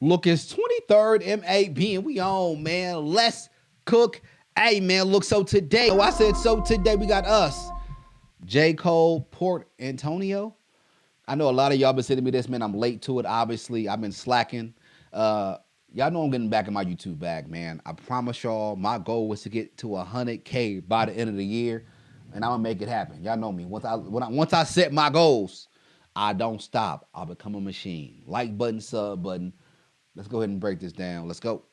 Look, it's 23rd MAB and we on, man. Let's cook. Hey, man, look, so today, I said so today we got us, J.Cole, Port Antonio. I know a lot of y'all been sending me this, man. I'm late to it, obviously. I've been slacking. Y'all know I'm getting back in my YouTube bag, man. I promise y'all, my goal was to get to 100K by the end of the year, and I'm gonna make it happen. Y'all know me. Once I set my goals, I don't stop. I become a machine. Like button, sub button. Let's go ahead and break this down. Let's go.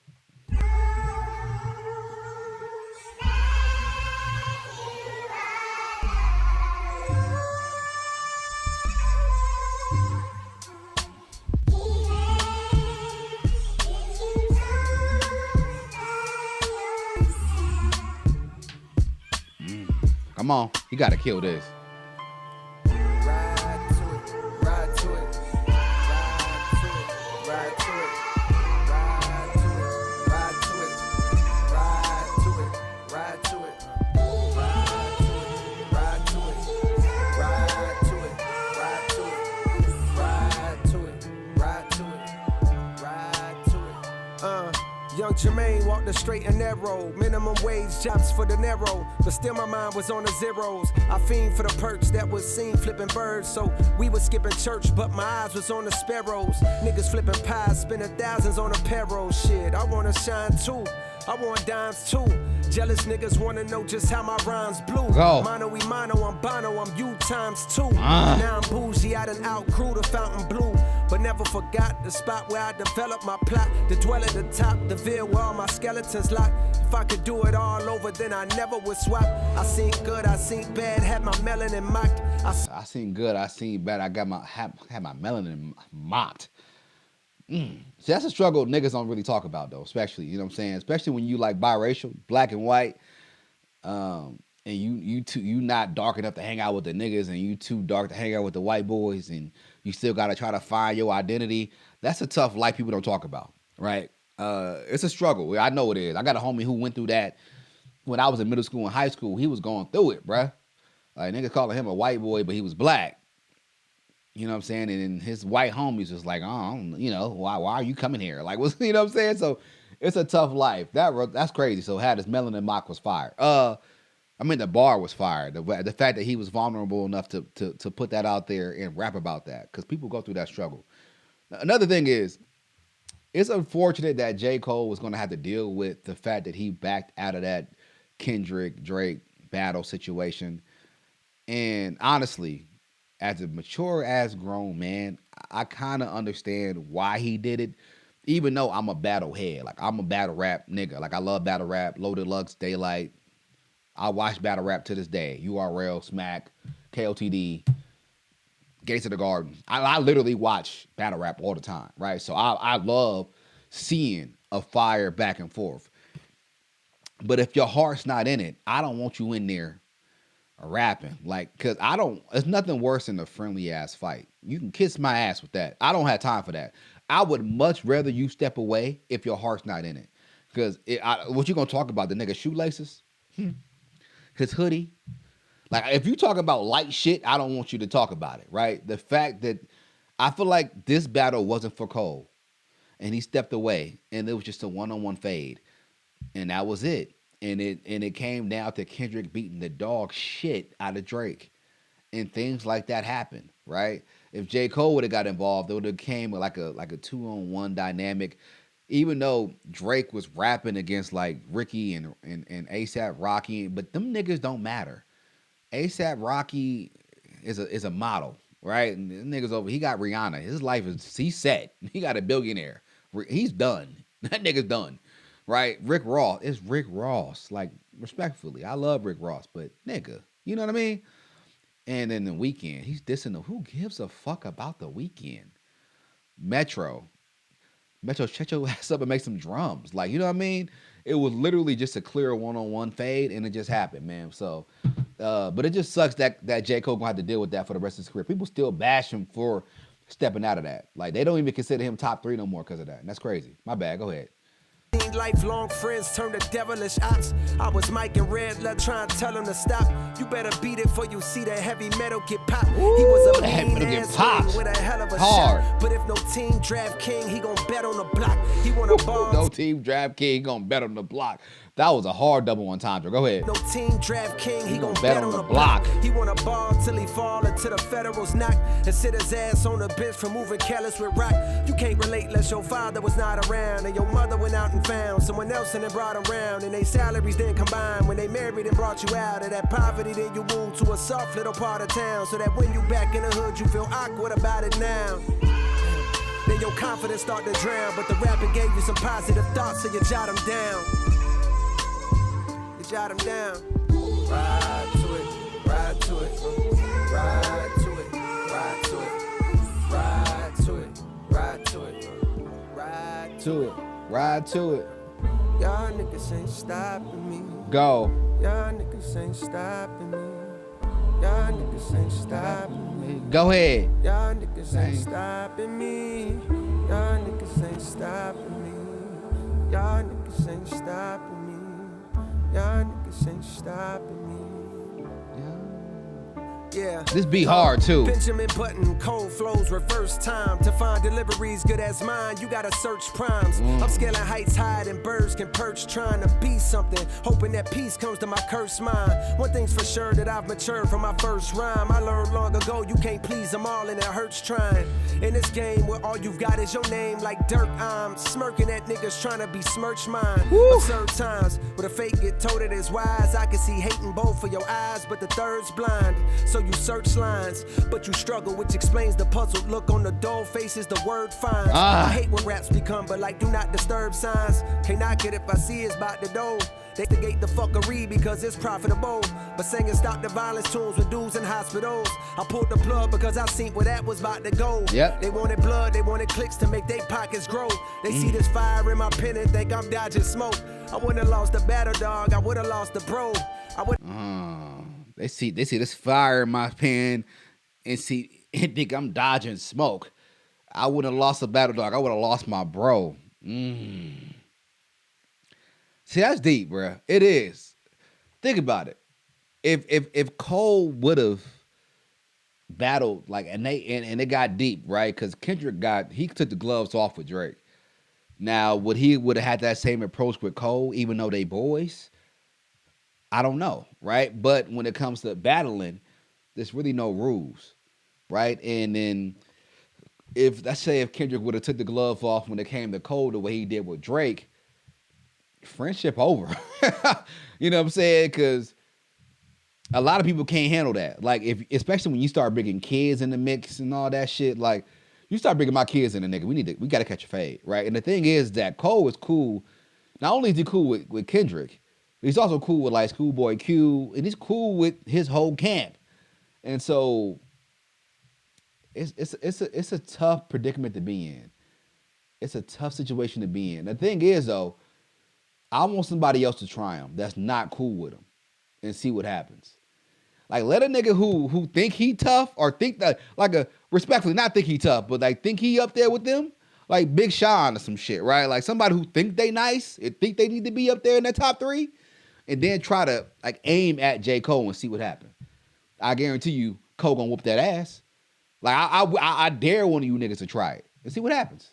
Come on, you gotta kill this. Young Jermaine walked the straight and narrow. Minimum wage jobs for the narrow. But still my mind was on the zeros. I fiend for the perks that was seen flipping birds. So we was skipping church, but my eyes was on the sparrows. Niggas flipping pies, spending thousands on a payroll. Shit, I wanna shine too. I want dimes too. Jealous niggas wanna know just how my rhymes blew. Go. Mono y mono, I'm Bono, I'm you times two. Now I'm bougie, I done outgrew the fountain blue. But never forgot the spot where I developed my plot. To dwell at the top, the veil where all my skeletons locked. If I could do it all over, then I never would swap. I seen good, I seen bad, had my melanin mocked. I seen good, I seen bad. I got had my melanin mocked. See, that's a struggle niggas don't really talk about though, especially, you know what I'm saying? Especially when you like biracial, black and white, and you not dark enough to hang out with the niggas and you too dark to hang out with the white boys and you still gotta try to find your identity. That's a tough life people don't talk about, right? It's a struggle. I know it is. I got a homie who went through that when I was in middle school and high school. He was going through it, bruh. Like niggas calling him a white boy, but he was black. You know what I'm saying? And then his white homies was like, oh, you know, why are you coming here? Like, what's, you know what I'm saying? So it's a tough life. That's crazy. So had his melanin mock was fired. I mean, the bar was fired. The fact that he was vulnerable enough to put that out there and rap about that, because people go through that struggle. Another thing is, it's unfortunate that J. Cole was going to have to deal with the fact that he backed out of that Kendrick Drake battle situation. And honestly, as a mature ass grown man, I kind of understand why he did it. Even though I'm a battle head, like I'm a battle rap nigga. Like I love battle rap, Loaded Lux, Daylight. I watch battle rap to this day. URL, Smack, KOTD, Gates of the Garden. I literally watch battle rap all the time, right? So I love seeing a fire back and forth. But if your heart's not in it, I don't want you in there rapping. Like, cause it's nothing worse than a friendly ass fight. You can kiss my ass with that. I don't have time for that. I would much rather you step away if your heart's not in it. Cause what you gonna talk about? The nigga shoelaces? His hoodie? Like, if you talk about light shit, I don't want you to talk about it, right? The fact that I feel like this battle wasn't for Cole. And he stepped away and it was just a one-on-one fade. And that was it. And it came down to Kendrick beating the dog shit out of Drake. And things like that happen, right? If J. Cole would have got involved, it would have came like a 2-on-1 dynamic. Even though Drake was rapping against like Ricky and ASAP Rocky, but them niggas don't matter. ASAP Rocky is a model, right? And this nigga's over. He got Rihanna. His life he's set. He got a billionaire. He's done. That nigga's done. Right? Rick Ross. It's Rick Ross. Like, respectfully, I love Rick Ross, but nigga, you know what I mean? And then the Weeknd, he's dissing who gives a fuck about the Weeknd? Metro, shut your ass up and make some drums. Like, you know what I mean? It was literally just a clear one-on-one fade, and it just happened, man. So, but it just sucks that J. Cole gonna have to deal with that for the rest of his career. People still bash him for stepping out of that. Like, they don't even consider him top 3 no more because of that. And that's crazy. My bad. Go ahead. gained lifelong friends turned to devilish ops. I was Mike and Red, trying to tell him to stop. You better beat it for you see that heavy metal get popped. He was a mean ass wing with a hell of a shot. But if no team draft king, he gon' bet on the block. He wanna ball. No team draft king, he gon' bet on the block. That was a hard double entendre. Go ahead. No team draft king, he gon' bet on the block. He wanna ball till he fall until the Federals knock and sit his ass on the bench for moving careless with rock. You can't relate unless your father was not around and your mother went out and found someone else and then brought him round and they salaries then combined. When they married and brought you out of that poverty, then you moved to a soft little part of town so that when you back in the hood, you feel awkward about it now. Then your confidence start to drown, but the rapping gave you some positive thoughts, so you jot them down. You jot them down. Ride to it, ride to it, ride to it, ride to it, ride to it, ride to it, ride to it, ride to it. Y'all niggas ain't stopping me. Go. Y'all niggas ain't stopping me. Y'all niggas ain't stopping me. Go ahead. Y'all niggas ain't stopping me. Y'all niggas ain't stopping me. Y'all niggas ain't stopping me. Y'all niggas ain't stopping me. Yeah. This be hard too. Benjamin Button, cold flows, reverse time. To find deliveries good as mine, you gotta search primes. I'm scaling heights higher than birds can perch, trying to be something, hoping that peace comes to my cursed mind. One thing's for sure that I've matured from my first rhyme. I learned long ago you can't please them all and it hurts trying. In this game where all you've got is your name like dirt, I'm smirking at niggas trying to besmirch mine. Absurd times where the fake get told it is wise. I can see hating both for your eyes, but the third's blind. So you search lines, but you struggle, which explains the puzzled look on the dull faces the word finds. I hate when raps become, but like do not disturb signs. Can't knock it if I see it's about to do. They negate the fuckery because it's profitable. But singing stop the violence tunes with dudes in hospitals. I pulled the plug because I seen where that was about to go. Yep. They wanted blood, they wanted clicks to make their pockets grow. They see this fire in my pen and think I'm dodging smoke. I wouldn't have lost the battle dog, I would have lost the bro. I would. They see this fire in my pen and think I'm dodging smoke. I wouldn't have lost the battle dog. I would have lost my bro. See, that's deep, bro. It is. Think about it. If Cole would have battled and it got deep, right? Because Kendrick he took the gloves off with Drake. Now, would have had that same approach with Cole, even though they boys? I don't know, right? But when it comes to battling, there's really no rules, right? And then if Kendrick would have took the glove off when it came to Cole the way he did with Drake, friendship over. You know what I'm saying? Because a lot of people can't handle that. Like, especially when you start bringing kids in the mix and all that shit. Like, you start bringing my kids in the nigga, we got to catch a fade, right? And the thing is that Cole is cool. Not only is he cool with Kendrick, he's also cool with like Schoolboy Q, and he's cool with his whole camp. And so it's a tough predicament to be in. It's a tough situation to be in. The thing is though, I want somebody else to try him that's not cool with him and see what happens. Like, let a nigga who think he tough or think that, respectfully, not think he tough, but like think he up there with them, like Big Sean or some shit, right? Like somebody who think they nice and think they need to be up there in that top 3, and then try to like aim at J.Cole and see what happens. I guarantee you, Cole gonna whoop that ass. Like I dare one of you niggas to try it and see what happens.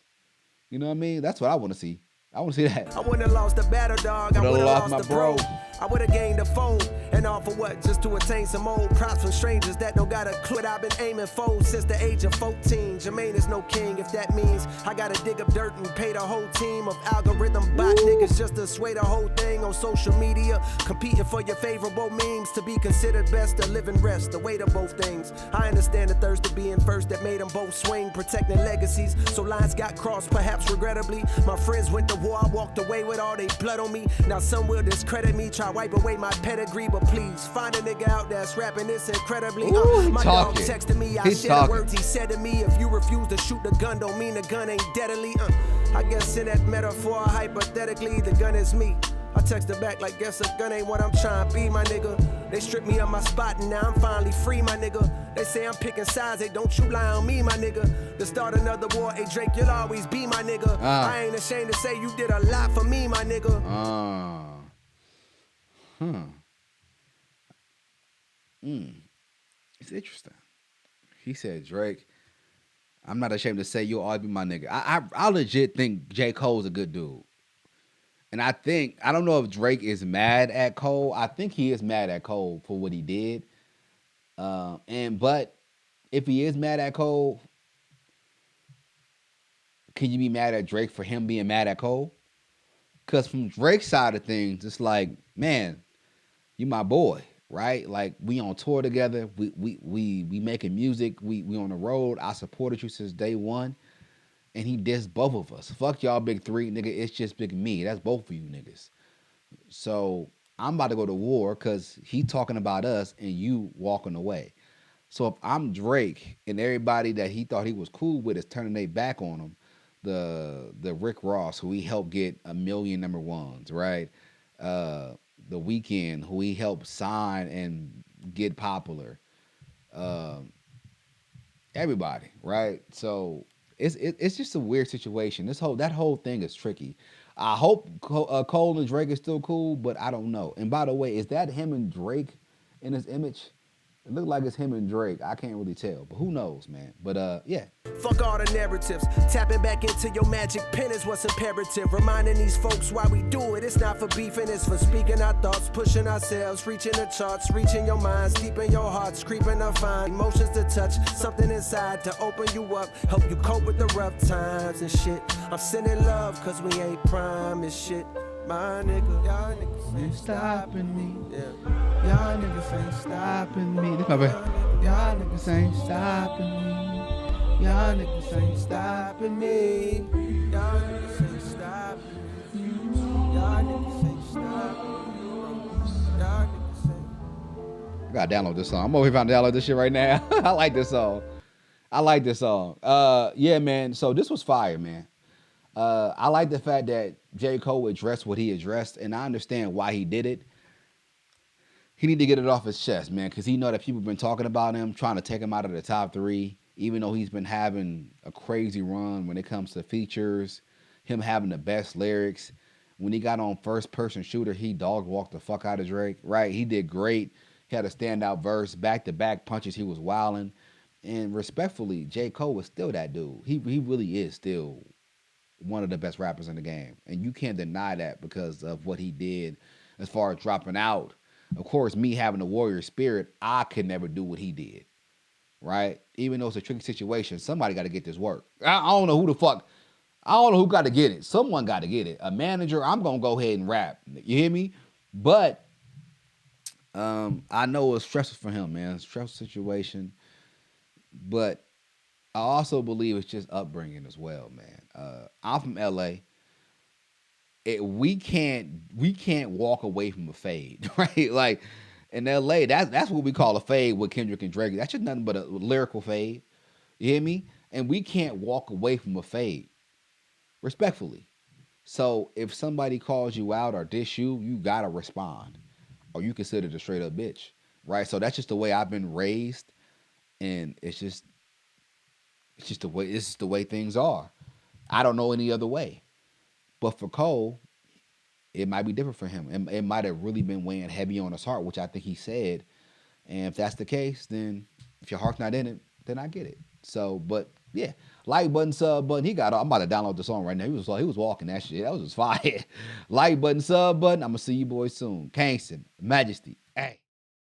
You know what I mean? That's what I want to see. I want to see that. I wouldn't have lost the battle dog. I would have lost the bro. I would have gained a foe. And all for what? Just to attain some old props from strangers that don't got a clue what I've been aiming for since the age of 14. Jermaine is no king if that means I gotta dig up dirt and pay the whole team of algorithm bot niggas just to sway the whole thing on social media. Competing for your favorable memes to be considered best to live and rest. The weight of both things. I understand the thirst of being first that made them both swing, protecting legacies. So lines got crossed, perhaps regrettably. My friends went to war, I walked away with all they blood on me. Now some will discredit me, try wipe away my pedigree, but please find a nigga out that's rapping this incredibly. My dog texted me, I share the words he said to me. If you refuse to shoot the gun, don't mean the gun ain't deadly. I guess in that metaphor, hypothetically, the gun is me. I texted back like, guess a gun ain't what I'm trying to be, my nigga. They stripped me of my spot and now I'm finally free, my nigga. They say I'm picking sides, hey, don't you lie on me, my nigga. To start another war, hey, Drake, you'll always be my nigga. I ain't ashamed to say you did a lot for me, my nigga. It's interesting. He said, Drake, I'm not ashamed to say you'll always be my nigga. I legit think J. Cole's a good dude. And I don't know if Drake is mad at Cole. I think he is mad at Cole for what he did. But if he is mad at Cole, can you be mad at Drake for him being mad at Cole? Because from Drake's side of things, it's like, man, you my boy, right? Like we on tour together. We making music. We on the road. I supported you since day one. And he dissed both of us. Fuck y'all big three, nigga. It's just big me. That's both of you niggas. So I'm about to go to war because he talking about us and you walking away. So if I'm Drake and everybody that he thought he was cool with is turning their back on him, the Rick Ross who he helped get a million number ones, right? Uh, the Weekend who he helped sign and get popular. Everybody, right? So it's just a weird situation. That whole thing is tricky. I hope Cole and Drake is still cool, but I don't know. And by the way, is that him and Drake in his image? It looked like it's him and Drake. I can't really tell, but who knows, man? But yeah. Fuck all the narratives. Tapping back into your magic pen is what's imperative. Reminding these folks why we do it. It's not for beefing, it's for speaking our thoughts, pushing ourselves, reaching the charts, reaching your minds, deep in your hearts, creeping to find emotions to touch, something inside to open you up, help you cope with the rough times and shit. I'm sending love cause we ain't prime and shit. My nigga, y'all niggas ain't stopping me. Yeah. Y'all niggas ain't stopping me. This my bad. Y'all niggas ain't stopping me. Y'all niggas ain't stopping me. Y'all niggas ain't stopping me. Y'all niggas ain't stopping me. Y'all niggas ain't. I gotta download this song. I'm over here trying to download this shit right now. I like this song. Yeah, man. So this was fire, man. I like the fact that J. Cole addressed what he addressed, and I understand why he did it. He need to get it off his chest, man, because he know that people been talking about him, trying to take him out of the top three, even though he's been having a crazy run when it comes to features, him having the best lyrics. When he got on First Person Shooter, he dog walked the fuck out of Drake, right? He did great. He had a standout verse, back-to-back punches. He was wilding. And respectfully, J. Cole was still that dude. He really is still one of the best rappers in the game. And you can't deny that because of what he did as far as dropping out. Of course, me having the warrior spirit, I could never do what he did, right? Even though it's a tricky situation, somebody got to get this work. I don't know who the fuck. I don't know who got to get it. Someone got to get it. A manager, I'm going to go ahead and rap. You hear me? But I know it's stressful for him, man. It's a stressful situation. But I also believe it's just upbringing as well, man. I'm from LA. We can't walk away from a fade, right? Like in LA, that's what we call a fade with Kendrick and Drake. That's just nothing but a lyrical fade. You hear me? And we can't walk away from a fade, respectfully. So if somebody calls you out or diss you, you gotta respond, or you considered a straight up bitch, right? So that's just the way I've been raised, and it's just the way this is the way things are. I don't know any other way. But for Cole, it might be different for him. It might have really been weighing heavy on his heart, which I think he said. And if that's the case, then if your heart's not in it, then I get it. So, but yeah, like button, sub button. I'm about to download the song right now. He was walking that shit. That was just fire. Like button, sub button. I'm gonna see you boys soon. Kingston, Majesty. Hey.